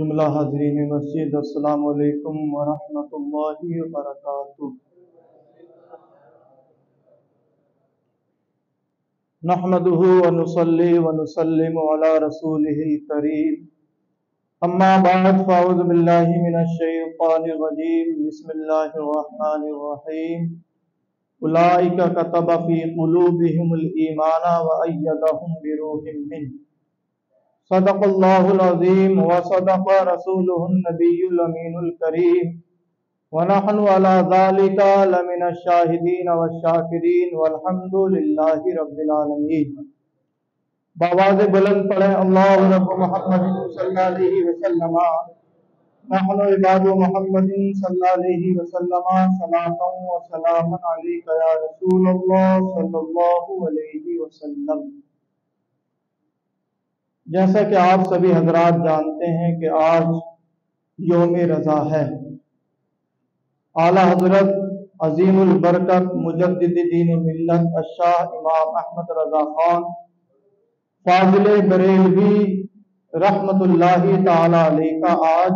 جملہ حاضرین مسجد، السلام علیکم ورحمۃ اللہ وبرکاتہ۔ نحمده ونصلي ونسلم على رسوله الكريم، اما بعد فاعوذ باللہ من الشیطان الرجیم، بسم اللہ الرحمن الرحیم۔ اولئک کتب فی قلوبہم الایمان وأیدہم بروح منہ، صدق اللہ العظیم وصدق رسولہ النبی الامین الکریم، ونحن علی ذلک لمن الشاہدین والشاکرین والحمد للہ رب العالمین۔ بآواز بلند پڑھیں اللہ رب محمد صلی اللہ علیہ وسلم، نحن عباد محمد صلی اللہ علیہ وسلم، صلاۃ و سلام علیک یا رسول اللہ صلی اللہ علیہ وسلم۔ جیسا کہ آپ سبھی حضرات جانتے ہیں کہ آج یوم رضا ہے۔ اعلیٰ حضرت عظیم البرکت مجدد دین ملت الشاہ امام احمد رضا خان فاضل بریلوی رحمت اللہ تعالی علیہ کا آج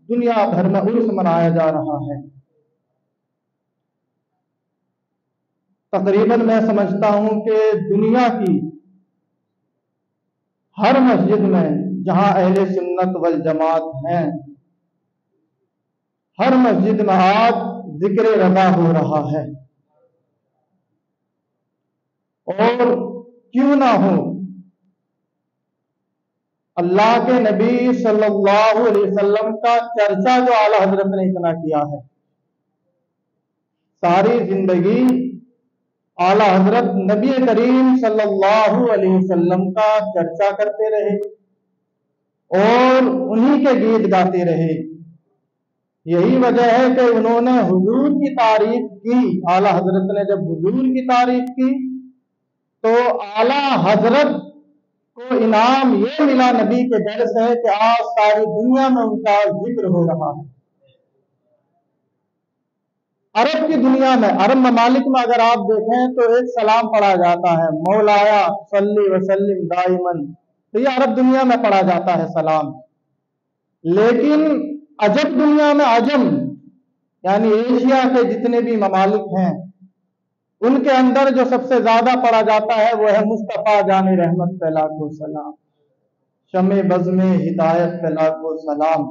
دنیا بھر میں عرس منایا جا رہا ہے۔ تقریباً میں سمجھتا ہوں کہ دنیا کی ہر مسجد میں جہاں اہل سنت والجماعت ہیں، ہر مسجد میں آج ذکر رضا ہو رہا ہے۔ اور کیوں نہ ہو، اللہ کے نبی صلی اللہ علیہ وسلم کا چرچا جو اعلیٰ حضرت نے اتنا کیا ہے، ساری زندگی اعلیٰ حضرت نبی کریم صلی اللہ علیہ وسلم کا چرچا کرتے رہے اور انہی کے گیت گاتے رہے۔ یہی وجہ ہے کہ انہوں نے حضور کی تعریف کی۔ اعلیٰ حضرت نے جب حضور کی تعریف کی تو اعلیٰ حضرت کو انعام یہ ملا نبی کے در سے کہ آج ساری دنیا میں ان کا ذکر ہو رہا ہے۔ عرب کی دنیا میں، عرب ممالک میں اگر آپ دیکھیں تو ایک سلام پڑھا جاتا ہے، مولایا صلی وسلم دائمن، تو یہ عرب دنیا میں پڑھا جاتا ہے سلام۔ لیکن عجب دنیا میں، عجم یعنی ایشیا کے جتنے بھی ممالک ہیں، ان کے اندر جو سب سے زیادہ پڑھا جاتا ہے وہ ہے مصطفیٰ جان رحمت پہ لاکھوں سلام، شمع بزم ہدایت پہ لاکھوں سلام۔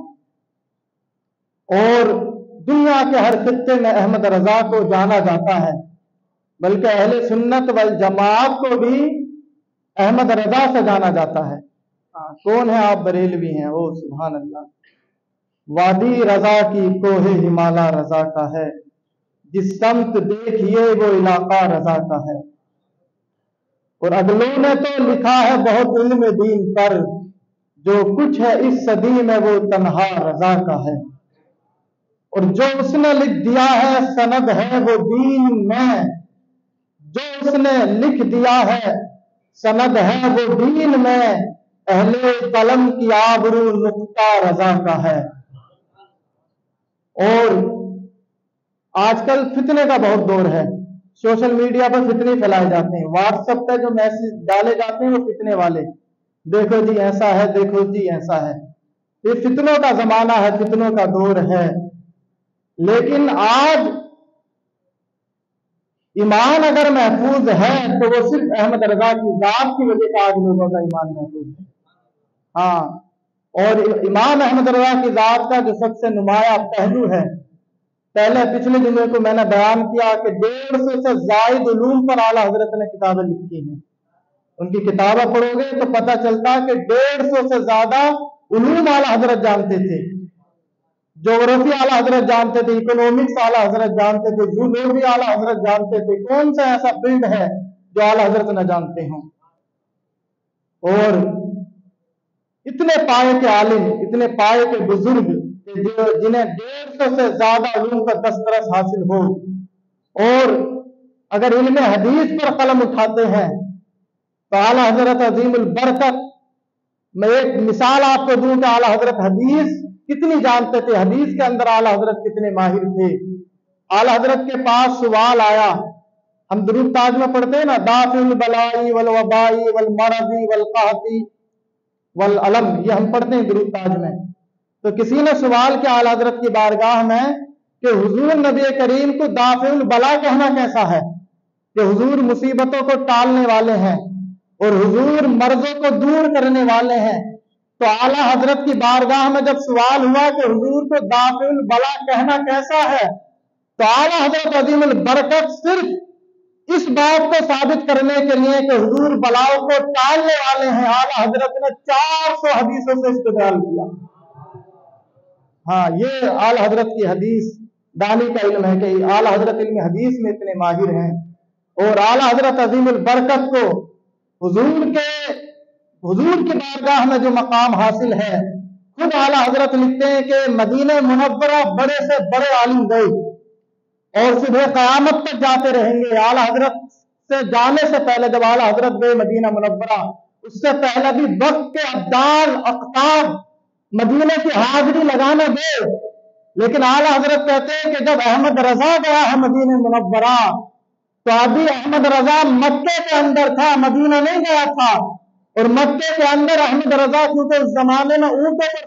اور دنیا کے ہر خطے میں احمد رضا کو جانا جاتا ہے، بلکہ اہل سنت والجماعت کو بھی احمد رضا سے جانا جاتا ہے۔ کون ہے آپ؟ بریلوی ہیں۔ او سبحان اللہ۔ وادی رضا کی کوہ ہمالا رضا کا ہے، جس سمت دیکھیے وہ علاقہ رضا کا ہے۔ اور اگلوں نے تو لکھا ہے بہت علم دین پر، جو کچھ ہے اس صدی میں وہ تنہا رضا کا ہے۔ اور جو اس نے لکھ دیا ہے سند ہے وہ دین میں، جو اس نے لکھ دیا ہے سند ہے وہ دین میں، اہل قلم کی آبرو نقطہ رضا کا ہے۔ اور آج کل فتنے کا بہت دور ہے، سوشل میڈیا پر فتنے پھیلائے جاتے ہیں، واٹس ایپ پہ جو میسج ڈالے جاتے ہیں وہ فتنے والے، دیکھو جی ایسا ہے، دیکھو جی ایسا ہے۔ یہ فتنوں کا زمانہ ہے، فتنوں کا دور ہے۔ لیکن آج ایمان اگر محفوظ ہے تو وہ صرف احمد رضا کی ذات کی وجہ سے آج لوگوں کا ایمان محفوظ ہے۔ ہاں، اور امام احمد رضا کی ذات کا جو سب سے نمایاں پہلو ہے، پہلے پچھلے جمعے کو میں نے بیان کیا کہ 150 سے زائد علوم پر اعلیٰ حضرت نے کتابیں لکھی ہیں۔ ان کی کتابیں پڑھو گے تو پتہ چلتا کہ 150 سے زیادہ علوم اعلیٰ حضرت جانتے تھے۔ جغرافی اعلیٰ حضرت جانتے تھے، اکنومکس اعلیٰ حضرت جانتے تھے، زولوجی اعلیٰ حضرت جانتے تھے۔ کون سا ایسا فیلڈ ہے جو اعلیٰ حضرت نہ جانتے ہوں؟ اور اتنے پائے کے عالم، اتنے پائے کے بزرگ جنہیں 150 سے زیادہ علوم کا دسترس حاصل ہو، اور اگر علم حدیث پر قلم اٹھاتے ہیں تو اعلیٰ حضرت عظیم البرکت، میں ایک مثال آپ کو دوں کہ اعلیٰ حضرت حدیث کتنی جانتے تھے، حدیث کے اندر اعلیٰ حضرت کتنے ماہر تھے۔ اعلیٰ حضرت کے پاس سوال آیا، ہم درود تاج میں پڑھتے ہیں نا، دافع البلائی والوبائی والمرضی والقحطی والعلم، یہ ہم پڑھتے ہیں درود تاج میں۔ تو کسی نے سوال کیا اعلیٰ حضرت کی بارگاہ میں کہ حضور نبی کریم کو دافع البلا کہنا کیسا ہے، کہ حضور مصیبتوں کو ٹالنے والے ہیں اور حضور مرضوں کو دور کرنے والے ہیں۔ تو اعلیٰ حضرت کی بارگاہ میں جب سوال ہوا کہ حضور کو دافع البلا کہنا کیسا ہے، تو اعلیٰ حضرت عظیم البرکت صرف اس بات کو ثابت کرنے کے لیے کہ حضور بلاؤں کو ٹالنے والے ہیں، اعلیٰ حضرت نے 400 حدیثوں سے استدلال کیا۔ ہاں، یہ اعلیٰ حضرت کی حدیث دانی کا علم ہے کہ اعلیٰ حضرت علم حدیث میں اتنے ماہر ہیں، اور اعلیٰ حضرت عظیم البرکت کو حضور کی بارگاہ میں جو مقام حاصل ہے، خود اعلیٰ حضرت لکھتے ہیں کہ مدینہ منورہ بڑے سے بڑے عالم گئے اور صبح قیامت تک جاتے رہیں گے۔ اعلیٰ حضرت سے جانے سے پہلے جب اعلیٰ حضرت گئے مدینہ منورہ، اس سے پہلے بھی وقت کے ابدال اقطاب مدینہ کی حاضری لگانا گئے، لیکن اعلیٰ حضرت کہتے ہیں کہ جب احمد رضا گیا ہے مدینہ منورہ تو ابھی احمد رضا مکے کے اندر تھا، مدینہ نہیں گیا تھا، اور مکے کے اندر احمد رضا کیونکہ اس زمانے میں اونٹوں پر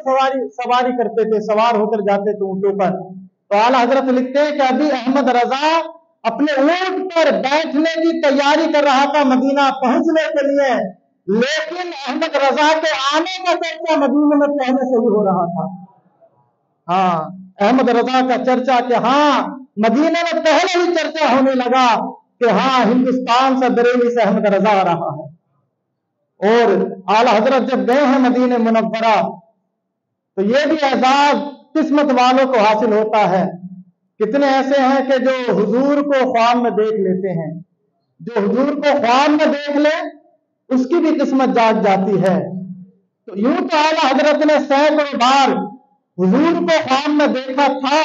سواری کرتے تھے، سوار ہو کر جاتے تھے اونٹوں پر، تو اعلیٰ حضرت لکھتے ہیں کہ ابھی احمد رضا اپنے اونٹ پر بیٹھنے کی تیاری کر رہا تھا مدینہ پہنچنے کے لیے، لیکن احمد رضا کے آنے کا چرچا مدینہ میں پہلے سے ہی ہو رہا تھا۔ ہاں، احمد رضا کا چرچا کہ ہاں مدینہ میں پہلے ہی چرچا ہونے لگا کہ ہاں ہندوستان سے بریلی سے احمد رضا آ رہا ہے۔ اور اعلیٰ حضرت جب گئے ہیں مدینہ منورہ تو یہ بھی اعزاز قسمت والوں کو حاصل ہوتا ہے۔ کتنے ایسے ہیں کہ جو حضور کو خواب میں دیکھ لیتے ہیں، جو حضور کو خواب میں دیکھ لے اس کی بھی قسمت جاگ جاتی ہے۔ تو یوں تو اعلیٰ حضرت نے سینکڑوں بار حضور کو خواب میں دیکھا تھا،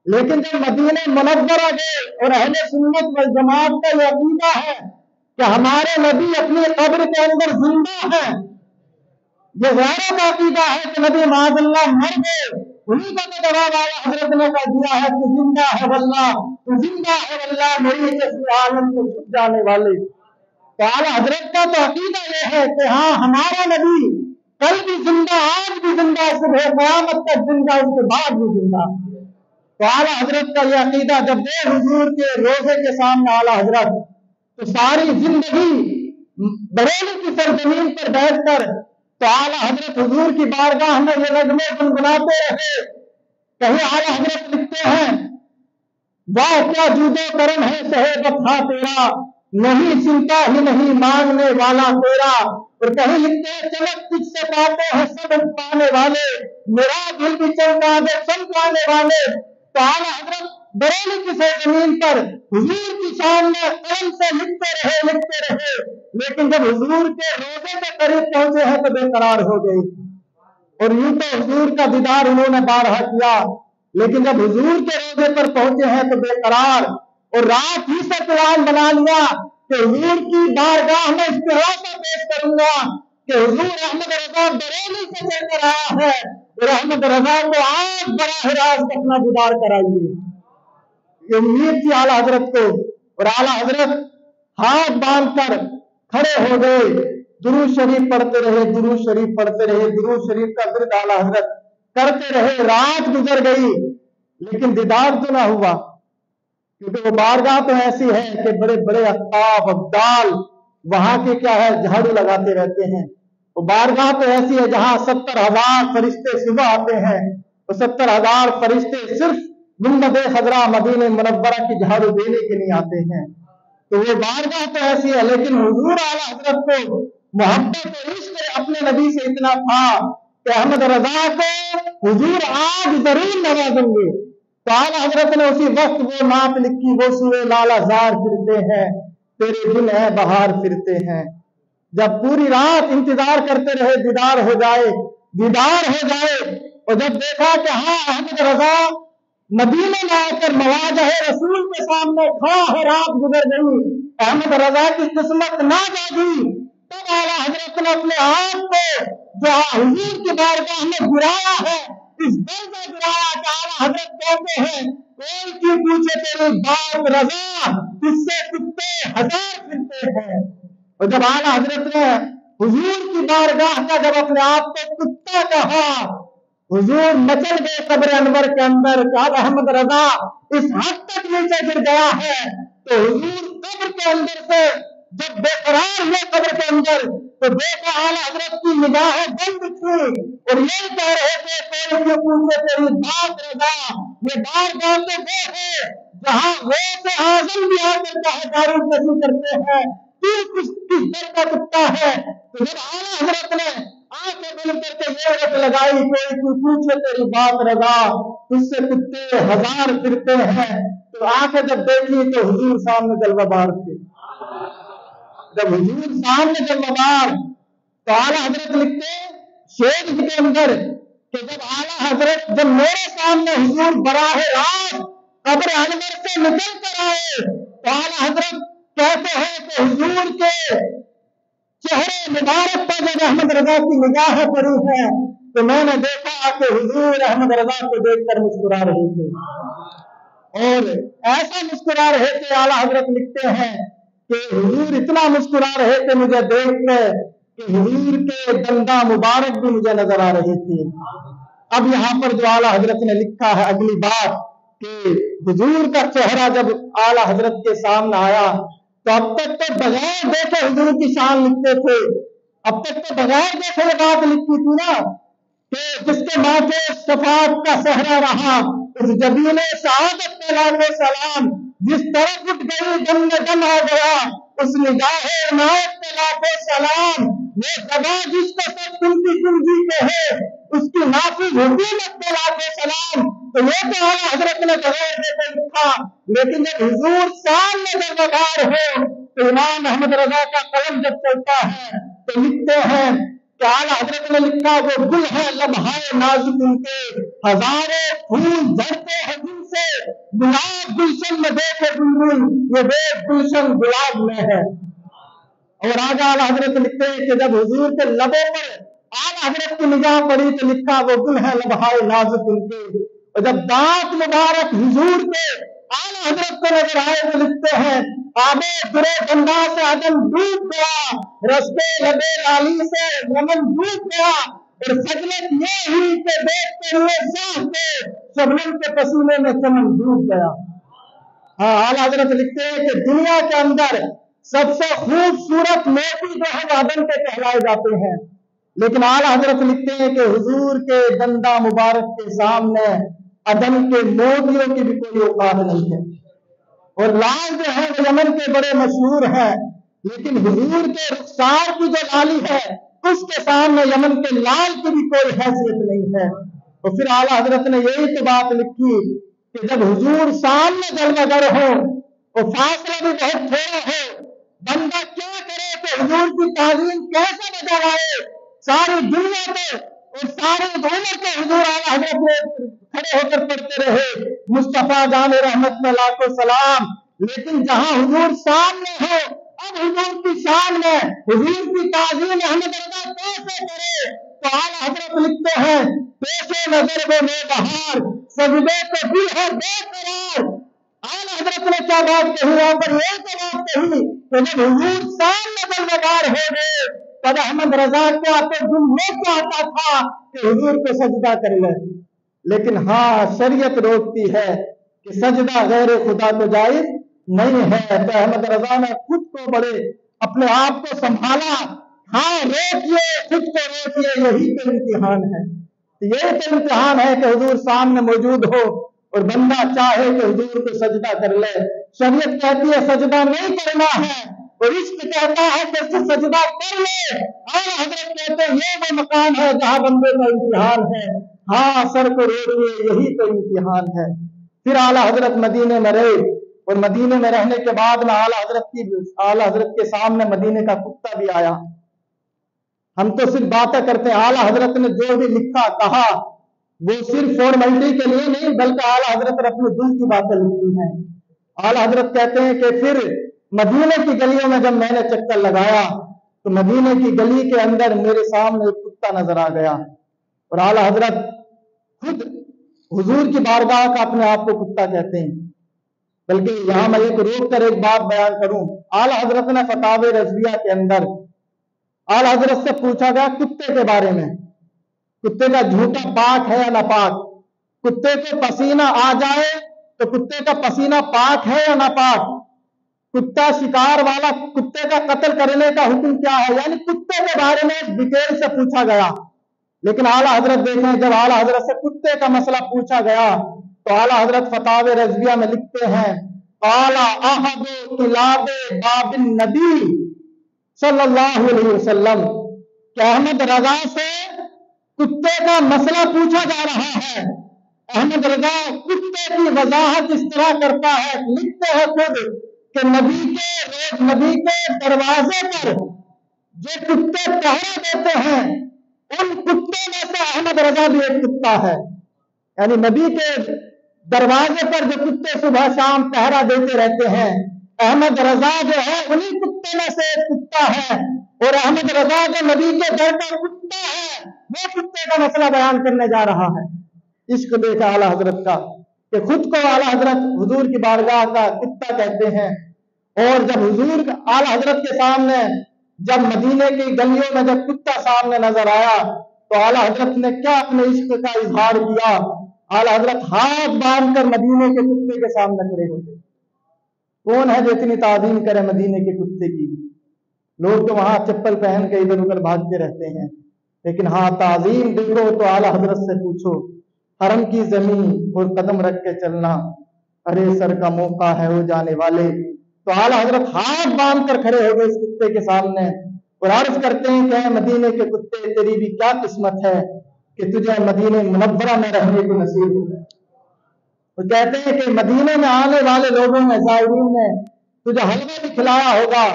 لیکن جب مدینہ منورہ گئے اور اہل سنت والجماعت کا یہ عقیدہ ہے کہ ہمارے نبی اپنی قبر کے اندر زندہ ہیں، یہ غیروں کا عقیدہ ہے کہ نبی معاذ اللہ مر گئے، انہیں کا تو جواب اعلیٰ حضرت نے کا دیا ہے کہ زندہ ہے واللہ، تو زندہ ہے واللہ میری جیسے عالم کو چھپ جانے والے۔ تو اعلیٰ حضرت کا تو عقیدہ یہ ہے کہ ہاں ہمارا نبی کل بھی زندہ، آج بھی زندہ، صبح قیامت تک زندہ، اس کے بعد بھی زندہ۔ تو اعلیٰ حضرت کا یہ عقیدہ جب دے حضور کے روزے کے سامنے اعلیٰ حضرت، تو ساری زندگی بریلی کی سرزمین پر بیٹھ کر تو اعلیٰ حضرت حضور کی بارگاہ میں یہ نغمے گنگناتے رہے۔ کہیں اعلیٰ حضرت لکھتے ہیں واہ کیا جود و کرم ہے سہے وفا تیرا، نہیں سنتا ہی نہیں مانگنے والا تیرا، اور کہیں لکھتے ہیں چمک تجھ سے پاتے ہیں سب پانے والے، میرا دل بھی چلتا ہے سب پانے والے۔ تو اعلیٰ حضرت بریلی کی سرزمین پر حضور کی شان میں قلم سے لکھتے رہے، لیکن جب حضور کے روزے کے قریب پہنچے ہیں تو بے قرار ہو گئی، اور یوں تو حضور کا دیدار انہوں نے بارہا کیا، لیکن جب حضور کے روزے پر پہنچے ہیں تو بے قرار، اور رات ہی سے پلان بنا لیا کہ حضور کی بارگاہ میں استغاثہ پیش کروں گا کہ حضور احمد رضا بریلی سے چل کر آیا ہے اور احمد رضا کو آج براہ راست اپنا دیدار کرائیے۔ یہ امید تھی اعلیٰ حضرت کو، اور اعلیٰ حضرت ہاتھ باندھ کر کھڑے ہو گئے، درود شریف پڑھتے رہے، درود شریف پڑھتے رہے، درود شریف کا ورد اعلیٰ حضرت کرتے رہے۔ رات گزر گئی لیکن دیدار تو نہ ہوا، کیونکہ وہ بارگاہ تو ایسی ہے کہ بڑے بڑے اقطاب ابدال وہاں کے کیا ہے جھاڑو لگاتے رہتے ہیں۔ وہ بارگاہ تو ایسی ہے جہاں 70,000 فرشتے صبح آتے ہیں، وہ 70,000 فرشتے صرف گنبد خضرا مدینہ منورہ کی جھاڑو دینے کے لیے آتے ہیں۔ تو وہ بارگاہ تو ایسی ہے، لیکن حضور اعلیٰ حضرت کو محبت و عشق اپنے نبی سے اتنا تھا کہ احمد رضا کو حضور آج ضرور نوازیں گے۔ تو اعلیٰ حضرت نے اسی وقت وہ نعت لکھی، وہ سوئے لالا زار پھرتے ہیں تیرے دن ہے بہار پھرتے ہیں۔ جب پوری رات انتظار کرتے رہے دیدار ہو جائے، اور جب دیکھا کہ ہاں احمد رضا مدینے میں آ کر مواجہ رسول کے سامنے کھڑا ہے، رات گزر گئی، احمد رضا کی قسمت نہ جاگی، تب اعلیٰ حضرت نے اپنے آپ کو جو حضور کی بارگاہ میں گرایا ہے، اس درجہ گرایا کہ اعلیٰ حضرت کہتے ہیں کوئی کی پوچھے تیری بات رضا، اس سے کتے 1000 پھرتے ہیں۔ اور جب اعلیٰ حضرت نے حضور کی بارگاہ کا جب اپنے آپ کو کتا کہا हुजूर मचल गए कब्र अनवर के अंदर कि अब अहमद रजा इस हद तक नीचे गिर गया है। तो हुजूर कब्र के अंदर से जब बेकरार हुए कब्र के अंदर, तो देखा आला हजरत की निगाहें बंद थी और ये कह रहे थे कोई क्यों पूछे तेरी बात रजा, ये बारगाह तो वो है जहां वो से आजम भी आकर दारूद नसी करते हैं, तू किस दर का कुत्ता है। तो जब आला हजरत ने आंखें बंद करके ये रट लगाई कोई क्यों पूछे तेरी बात रजा, उससे कुत्ते हजार फिरते हैं, तो आंखें जब देखी तो हुजूर सामने जलवाबार थे। जब हुजूर सामने जलवाबार, तो आला हजरत लिखते शेर के अंदर कि जब मेरे सामने हुजूर बराह रात कब्र अनवर से निकल कर आए, तो आला हजरत कहते हैं कि हुजूर के चेहरे मुबारक पर जब अहमद रजा की निगाहें पड़ी है, तो मैंने देखा कि हुजूर अहमद रजा को देखकर मुस्कुरा रहे थे। और ऐसा मुस्कुरा रहे थे, आला हजरत लिखते हैं कि हुजूर इतना मुस्कुरा रहे थे मुझे देख कर कि हुजूर के दंदा मुबारक भी मुझे नजर आ रहे थे। अब यहाँ पर जो आला हजरत ने लिखा है अगली बात कि हुजूर का चेहरा जब आला हजरत के सामने आया, तो अब तक तो बगैर देखे हुजूर की शान लिखते थे, अब तक तो बगैर देखे ये बात लिखती थी ना कि जिसके माथे शफाअत का सहरा रहा उस जबीने शहादत पे लाखों सलाम, जिस तरफ उठ गई दम में दम आ गया उस निगाहे इनायत पे लाखों सलाम, वो जगह जिसको सब सुनती सुनती कहे उसकी नाफिज हुकूमत पे लाखों सलाम। तो ये तो आला हजरत ने बगैर देखे लिखा, लेकिन जब हुजूर सामने जलवाबार हो तो इमाम अहमद रजा का कलम जब चलता है तो लिखते हैं कि आला हजरत ने लिखा वो गुल है लम्हाए नाजुक उनके, हजारों फूल झड़ते हैं जिनसे, गुलाब गुलशन में देखे बुलबुल ये बेद गुलशन गुलाब में है। और आगे आला हजरत लिखते हैं कि जब हुजूर के लबों पर आला हजरत की निगाह पड़ी तो लिखा वो गुल है लम्हाए नाजुक उनके, और जब दांत मुबारक हुजूर के आला हजरत को नजर आए तो लिखते हैं आबे दुरे गंदा से आदम डूब गया, रस्ते लबे लाली से रमन डूब गया, और सजलत ये हुई कि देखते हुए साह के शबनम के पसीने में चमन डूब गया। हाँ, आला हजरत लिखते हैं कि दुनिया के अंदर सबसे खूबसूरत मोती जो है आदम के कहलाए जाते हैं, लेकिन आला हजरत लिखते हैं कि हुजूर के दंदा मुबारक के सामने अदम के मोतियों की भी कोई औकात नहीं है। और लाल जो है वो यमन के बड़े मशहूर हैं, लेकिन हुजूर के रुखसार की जो लाली है उसके सामने यमन के लाल की भी कोई हैसियत नहीं है। तो फिर आला हजरत ने यही तो बात लिखी कि जब हुजूर सामने जलवागर हो और फासला भी बहुत थोड़ा हो, बंदा क्या करे कि हुजूर की ताज़ीम कैसे बजा लाए। सारी दुनिया पे और सारे उम्र के हुजूर आला हजरत में खड़े होकर पढ़ते रहे मुस्तफा जान रहमत में लाखों सलाम, लेकिन जहां हुजूर सामने हो अब हुजूर की शान में हुजूर की ताज़ीम अहमद रजा कैसे करे। तो आला हजरत लिखते हैं पेशे नजर वो में बहार सजदे तो दिल है बेकरार। आला हजरत ने क्या बात कही वहां पर, एक बात कही कि जब हुजूर सामने जलवागर हो गए तब अहमद रजा को अपने दिल में चाहता था कि हुजूर को सजदा कर ले, लेकिन हाँ शरीयत रोकती है कि सजदा गैर खुदा को जायज नहीं है। तो अहमद रजा ने खुद को बड़े अपने आप को संभाला, हाँ रोकिए खुद को रोकिए, यही तो इम्तिहान है। यही तो इम्तिहान है कि हुजूर सामने मौजूद हो और बंदा चाहे कि हुजूर को सजदा कर ले। शरीयत कहती है सजदा नहीं करना है और इश्क कहता है कि सजदा कर ले। और हजरत कहते हैं ये वो मकान है जहां बंदे का इम्तिहान है, हाँ सर को रोकिए यही तो इम्तिहान है। फिर आला हजरत मदीने में रहे और मदीने में रहने के बाद में आला हजरत के सामने मदीने का कुत्ता भी आया। हम तो सिर्फ बातें करते हैं, आला हजरत ने जो भी लिखा कहा वो सिर्फ फॉर्मेलिटी के लिए नहीं बल्कि आला हजरत ने अपने दिल की बातें लिखी हैं। आला हजरत कहते हैं कि फिर मदीने की गलियों में जब मैंने चक्कर लगाया तो मदीने की गली के अंदर मेरे सामने एक कुत्ता नजर आ गया और आला हजरत खुद हुजूर की बारगाह का अपने आप को कुत्ता कहते हैं। बल्कि यहां मैं एक रोक कर एक बात बयान करूं, आला हजरत ने फतावे रज़विया के अंदर आला हजरत से पूछा गया कुत्ते के बारे में, कुत्ते का झूठा पाक है या नापाक, कुत्ते को पसीना आ जाए तो कुत्ते का पसीना पाक है या नापाक, कुत्ता शिकार वाला कुत्ते का कत्ल करने का हुक्म क्या है, यानी कुत्ते के बारे में डिटेल से पूछा गया। लेकिन आला हजरत देखें, जब आला हजरत से कुत्ते का मसला पूछा गया तो आला हजरत फतावे रज़विया में लिखते हैं, आला अहद किलाबे बाबिन नबी सल्लल्लाहु अलैहि वसल्लम, कि अहमद रजा से कुत्ते का मसला पूछा जा रहा है। अहमद रजा कुत्ते की वजाहत इस तरह करता है, लिखते हैं खुद कि नबी के दरवाजे पर जो कुत्ते पहरा देते हैं उन कुत्तों में से अहमद रजा भी एक कुत्ता है। यानी नबी के दरवाजे पर जो कुत्ते सुबह शाम पहरा देते रहते हैं, अहमद रजा जो है उन्हीं कुत्ते में से एक कुत्ता है। और अहमद रजा जो नबी के घर का कुत्ता है, वो कुत्ते का मसला बयान करने जा रहा है। इश्क देखा आला हजरत का कि खुद को आला हजरत हुजूर की बारगाह का कुत्ता कहते हैं। और जब हुजूर आला हजरत के सामने, जब मदीने की गलियों में जब कुत्ता सामने नजर आया तो आला हजरत ने क्या अपने इश्क का इजहार किया। आला हजरत हाथ बांध कर मदीने के कुत्ते के सामने खड़े हो गए। कौन है जो इतनी ताज़ीम करे मदीने के कुत्ते की? लोग तो वहां चप्पल पहन के इधर उधर भागते रहते हैं, लेकिन हाँ ताज़ीम देखो तो आला हजरत से पूछो। हरम की जमीन और कदम रख के चलना, अरे सर का मौका है हो जाने वाले। तो आला हजरत हाथ बांध कर खड़े हो गए इस कुत्ते के सामने और अर्ज करते हैं कि मदीने के कुत्ते, तेरी भी क्या किस्मत है कि तुझे मदीने मुनव्वरा में रहने को नसीब हो गया। तो कहते हैं कि मदीने में आने वाले लोगों में, ज़ायरीन ने तुझे हलवा भी खिलाया होगा,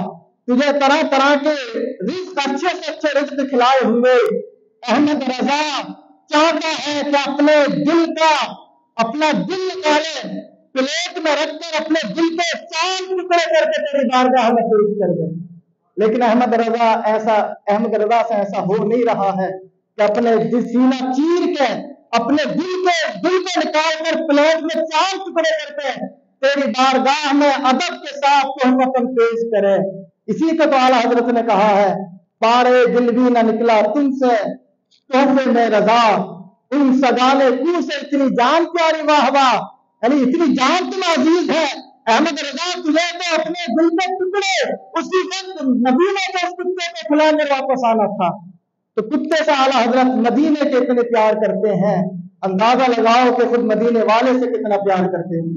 तुझे तरह तरह के रिज़्क़, अच्छे से अच्छे रिज़्क़ खिलाए होंगे। अहमद रजा चाहता है कि अपना दिल निकाले, प्लेट में रखकर अपने दिल के 4 टुकड़े करके तेरी बारगाह में पेश कर दे। लेकिन अहमद रजा से ऐसा हो नहीं रहा है कि अपने सीना चीर के अपने दिल को निकाल कर प्लेट में 4 टुकड़े करके तेरी बारगाह में अदब के साथ तोहफतन पेश करे। इसी को तो आला हजरत ने कहा है, पारे दिल भी न निकला तुमसे तोहफे में रजा, उन सगाने कू से इतनी जान प्यारी वाह वाह, यानी इतनी जान तुम अजीज है। अहमद रजा तुझे तो अपने दिल के टुकड़े उसी वक्त नबी ने तो उस कुत्ते को खिलाकर वापस आना था। तो कुत्ते से आला हजरत मदीने के इतने प्यार करते हैं, अंदाजा लगाओ कि खुद मदीने वाले से कितना प्यार करते हैं।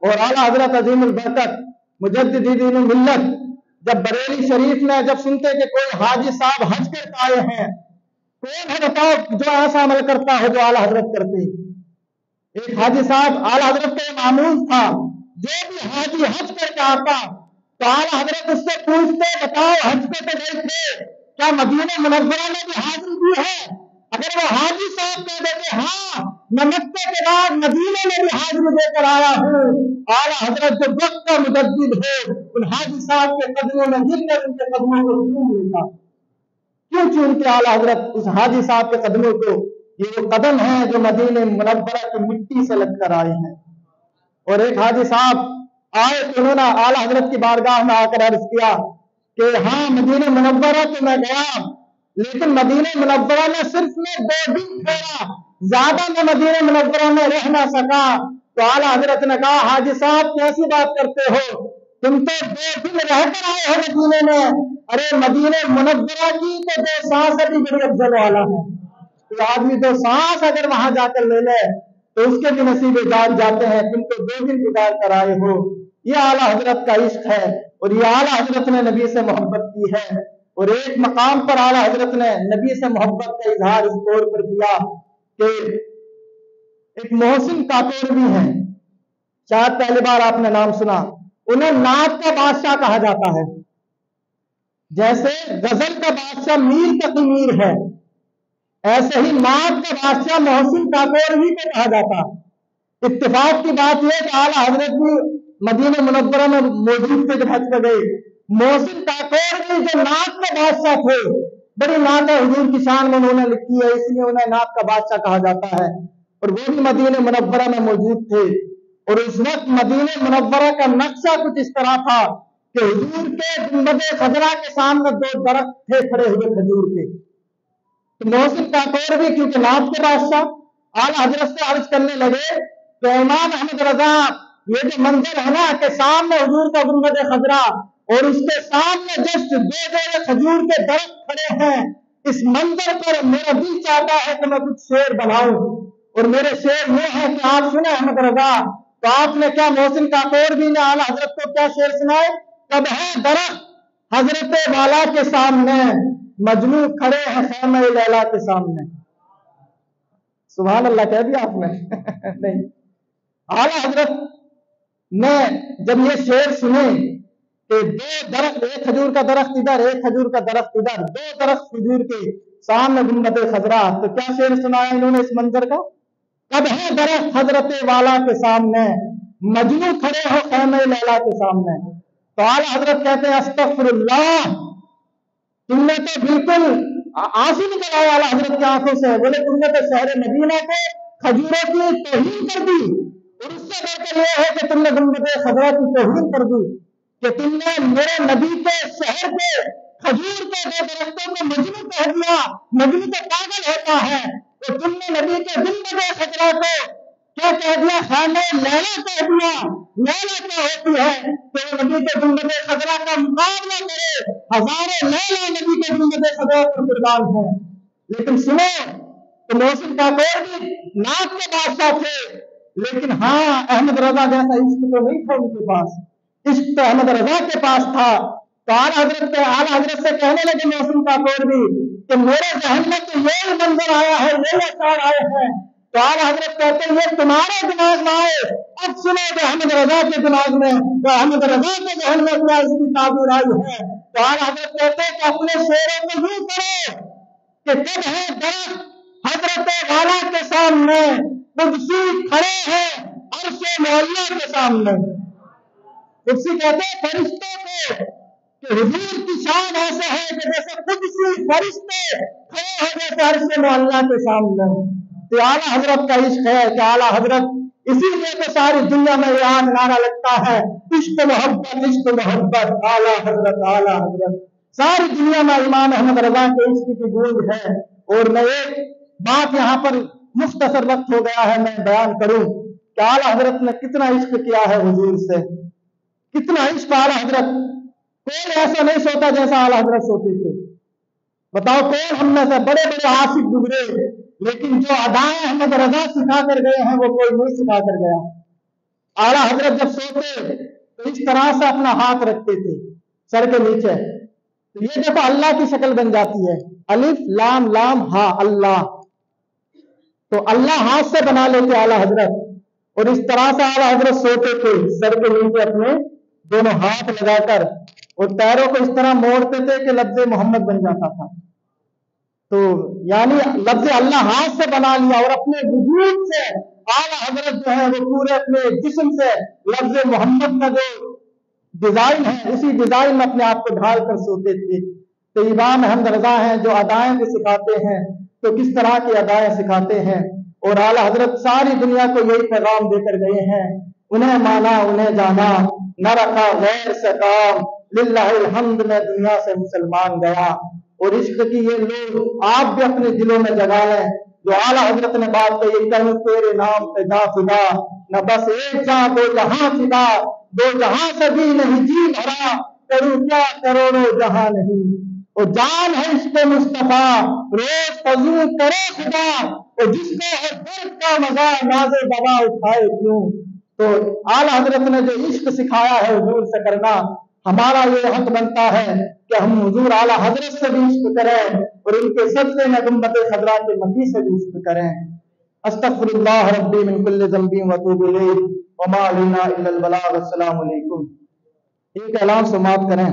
और आला हजरत अजीमुल बरकत मुजद्दिद दीन मिल्लत जब बरेली शरीफ में जब सुनते कि कोई हाजी साहब हज करके आए हैं, कौन है बताओ जो ऐसा अमल करता है जो आला हजरत करते। एक हाजी साहब, आला हजरत का मामूल था, जो भी हाजी हज करके आता तो आला हजरत उससे पूछते, बताओ हज पे तो गए थे, क्या मदीने मुनव्वरा में भी हाजिरी दी है? अगर वो हाजी साहब कह देते हाँ मैं मक्के के बाद मदीने में भी हाजिरी देकर आया हूँ, आला हजरत जो वक्त का मुजद्दिद है उन हाजी साहब के कदमों में गिरकर उनके कदमों को चूम लेता। क्यों चूमते आला हजरत उस हाजी साहब के कदमों को? ये वो कदम है जो मदीने मुनव्वरा की मिट्टी से लगकर आए हैं। और एक हाजी साहब आए तो उन्होंने आला हजरत की बारगाह में आकर अर्ज किया कि हाँ मदीने मुनव्वरा तो मैं गया, लेकिन मदीने मुनव्वरा में सिर्फ मैं 2 दिन ठहरा, ज्यादा मैं मदीने मुनव्वरा में रह ना सका। तो आला हजरत ने कहा, हाजी साहब कैसी बात करते हो, तुम तो 2 दिन रहकर आए हो मदीने में। अरे मदीने मुनव्वरा की तो 2 सांस भी बड़ी अफजल वाला है। तो आदमी 2 सांस अगर वहां जाकर ले ले तो उसके भी नसीबे जाग जाते हैं। तुम तो 2 दिन गुजार कर आए हो। ये आला हजरत का इश्क है और ये आला हजरत ने नबी से मोहब्बत की है। और एक मकाम पर आला हजरत ने नबी से मोहब्बत का इजहार इस तौर पर किया कि एक मोहसिन काकोर भी है, शायद पहली बार आपने नाम सुना, उन्हें नात का बादशाह कहा जाता है। जैसे गजल का बादशाह मीर तकी मीर है, ऐसे ही नात का बादशाह मोहसिन काकोर ही को कहा जाता। इत्तेफाक की बात यह कि आला हजरत भी मदीने मुनव्वरा में मौजूद थे जब हज पर गए। मोहसिन काकोर भी जो नात का बादशाह थे, बड़ी नात है हुजूर की शान में उन्होंने लिखी है, इसलिए उन्हें नात का बादशाह कहा जाता है। और वो भी मदीने मुनव्वरा में मौजूद थे। और उस वक्त मदीने मुनव्वरा का नक्शा कुछ इस तरह था कि हुजूर के गुंबद खजरा के सामने 2 दरख्त थे खड़े हुए खजूर के। محسن काकोर भी क्योंकि नाथ के बादशाह आला हजरत से अर्ज करने लगे तो इमाम अहमद रजा, ये जो मंजर है ना कि सामने हुजूर का गुंबद खजरा और उसके सामने जस्ट दो जोड़े खजूर के दरख्त खड़े हैं, इस मंजर पर मेरा दिल चाहता है कि मैं कुछ शेर बनाऊं। और मेरे शेर ये है कि आप सुने अहमद रजा, तो आपने क्या मोहसिन काकोर भी ने आला हजरत को क्या शेर सुनाए? कब है दरख्त हजरत वाला के सामने, मजनू खड़े हैं खैमे लैला के सामने। सुभान अल्लाह कह दिया आपने नहीं, आला हजरत ने जब ये शेर सुने कि दो दरख्त, एक खजूर का दरख्त इधर, एक खजूर का दरख्त इधर, दो दरख्त खजूर के सामने गुंबद खजरा, तो क्या शेर सुनाया इन्होंने इस मंजर का? कब है दरख्त हजरत वाला के सामने, मजनू खड़े हो खैमे लैला के सामने। तो आला हजरत कहते हैं अस्तगफिरुल्लाह, तुमने तो बिल्कुल आंसू निकल आए आला हजरत की आंखों से। बोले तुमने तो शहर मदीना को खजूरों की तौहीन कर दी, और उससे बढ़कर यह है कि तुमने गुंबद खजरा की तौहीन कर दी, कि तुमने मेरे नबी के शहर के खजूर के दो दरख्तों को मजनू कह दिया। मजनू तो पागल होता है, तो तुमने नबी के गुंबद खजरा को क्या कह दिया? खाने लैला कह दिया। लैला क्या होती है? तो नबी के गुंबद खजरा का मुकाबला करे, हजारों लैला नबी के गुंबद खजरा पर कुर्बान है। लेकिन सुनो, तो मोहसिन काकोर भी नाथ के बादशाह थे, लेकिन हाँ अहमद रजा जैसा इश्क तो नहीं था उनके पास। इश्क तो अहमद रजा के पास था। तो आला हजरत से कहने लगे मोहसिन काकोर भी कि मेरे जहन में तो ये मंजर आया है, ये अशार आए हैं। तो आला हजरत कहते हैं ये तुम्हारे दिमाग में आए, अब सुनो जो अहमद रजा के दिमाग में, तो अहमद रजा के जहन में क्या इसकी ताबीर आई है। तो आला हजरत कहते हैं कि अपने शेरों को यूं करो कि कब है दरख्त हजरत वाला के सामने, कुर्सी खड़े हैं अर्श मौला के सामने। कुर्सी कहते हैं फरिश्तों को, कि हुजूर की शान ऐसे है कि जैसे कुर्सी फरिश्ते खड़े हो जैसे अर्श मौला के सामने। तो आला हजरत का इश्क है कि आला हजरत, इसीलिए तो सारी दुनिया में ये आज नारा लगता है इश्क मोहब्बत आला हजरत आला हजरत। सारी दुनिया में इमाम अहमद रजा के इश्क की गूंज है। और मैं एक बात यहाँ पर मुख्तसर वक्त हो गया है, मैं बयान करूं कि आला हजरत ने कितना इश्क किया है हुजूर से, कितना इश्क आला हजरत। कोई ऐसा नहीं सोता जैसा आला हजरत सोते थे। बताओ कौन हम में से बड़े बड़े आशिक गुजरे, लेकिन जो अदाएं अहमद रजा सिखा कर गए हैं वो कोई नहीं सिखा कर गया। आला हजरत जब सोते तो इस तरह से अपना हाथ रखते थे सर के नीचे, तो ये देखो अल्लाह की शक्ल बन जाती है, अलिफ लाम लाम हा अल्लाह। तो अल्लाह हाथ से बना लेते आला हजरत, और इस तरह से आला हजरत सोते थे सर के नीचे अपने दोनों हाथ लगाकर, और पैरों को इस तरह मोड़ते थे कि लफ्ज मोहम्मद बन जाता था। तो यानी लफ्ज अल्लाह हाथ से बना लिया, और अपने वजूद से आला हजरत जो है वो पूरे अपने जिस्म से लफ्ज मोहम्मद का जो डिजाइन है उसी डिजाइन में अपने आप को ढाल कर सोते थे। तो इमाम अहमद रजा हैं जो अदाएं भी सिखाते हैं, तो किस तरह की अदाएं सिखाते हैं। और आला हजरत सारी दुनिया को यही पैगाम देकर गए हैं, उन्हें माना उन्हें जाना, न रखा गैर से काम, लिल्लाहिल हम्द में दुनिया से मुसलमान गया। और इश्क की ये लोग आप भी अपने दिलों में जगा लें, जो आला हजरत ने बात कही, कहीं तेरे नाम पे जा फिदा, न बस एक जा दो जहां फिदा, दो जहां से भी नहीं जी भरा, करूं क्या करोड़ों जहां नहीं। और जान है इश्क मुस्तफा रोज फजू करे खुदा, और जिसको है दर्द का मजा नाज़े दवा उठाए क्यों। तो आला हजरत ने जो इश्क सिखाया है हुजूर से करना, हमारा ये हक बनता है कि हम हुजूर आला हजरत से भी इश्क करें, और इनके सबसे में गुंबद खजरा के मकी से भी इश्क करें। अस्तगफिरुल्लाह रब्बी मिन कुल्लि ज़ंबी व अतूबु इलैहि व मा अलैना इल्लल बलाग। अस्सलामु अलैकुम। एक ऐलान समाप्त करें,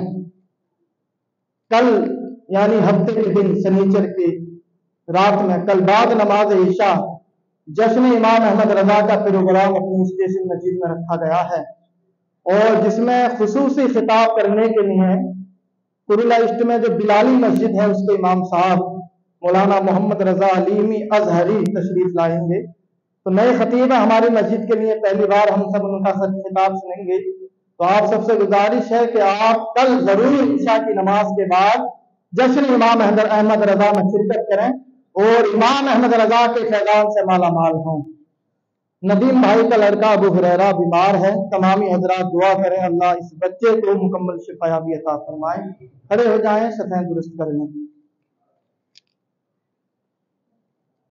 कल यानी हफ्ते के दिन शनिचर की रात में, कल बाद नमाज ईशा जश्न इमाम अहमद रजा का प्रोग्राम अपनी स्टेशन मस्जिद में रखा गया है, और जिसमें खुसूसी खिताब करने के लिए कुरुला ईस्ट में जो बिलाली मस्जिद है उसके इमाम साहब मौलाना मोहम्मद रजा अलीमी अजहरी तशरीफ लाएंगे। तो नए खतीब है हमारी मस्जिद के लिए, पहली बार हम सब उनका खिताब सुनेंगे। तो आप सबसे गुजारिश है कि आप कल जरूर ईशा की नमाज के बाद जश्न इमाम अहमद रजा में शिरकत करें, اور इमाम अहमद रजा के फैजान से माला माल हों। नदीम भाई का लड़का अबू हुरैरा बीमार है, तमामी हजरात दुआ करें अल्लाह इस बच्चे को मुकम्मल शिफायाबी अता फरमाए। खड़े हो जाएं, सफ़ें दुरुस्त कर लें।